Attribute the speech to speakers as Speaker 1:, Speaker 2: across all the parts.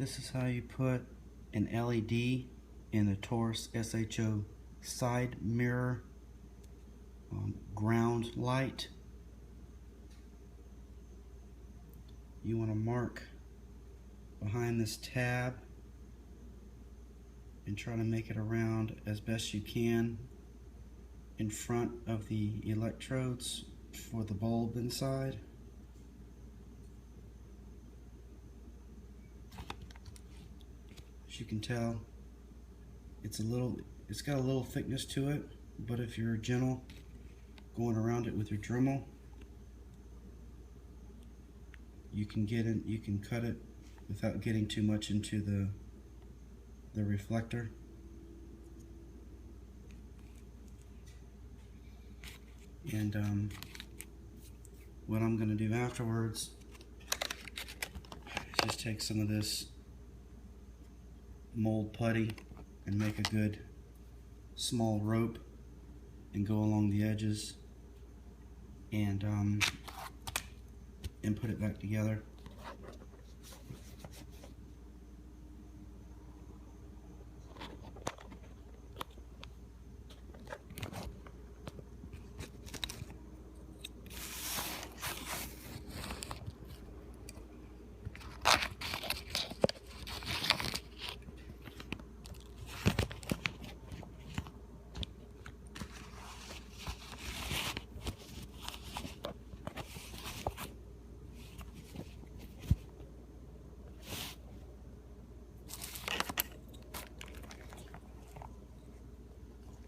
Speaker 1: This is how you put an LED in the Taurus SHO side mirror ground light. You want to mark behind this tab and try to make it around as best you can in front of the electrodes for the bulb inside. As you can tell, it's got a little thickness to it, but if you're gentle going around it with your Dremel, you can cut it without getting too much into the reflector. And what I'm going to do afterwards is just take some of this mold putty and make a good small rope and go along the edges and put it back together.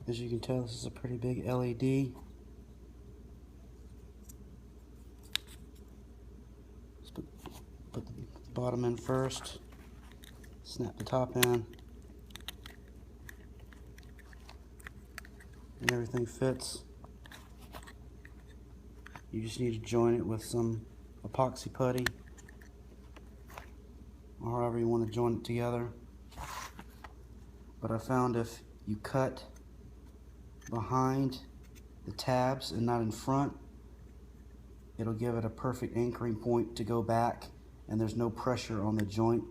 Speaker 1: As you can tell, this is a pretty big LED. Let's put the bottom in first, snap the top in, and everything fits. You just need to join it with some epoxy putty, or however you want to join it together. But I found if you cut behind the tabs and not in front, it'll give it a perfect anchoring point to go back, and there's no pressure on the joint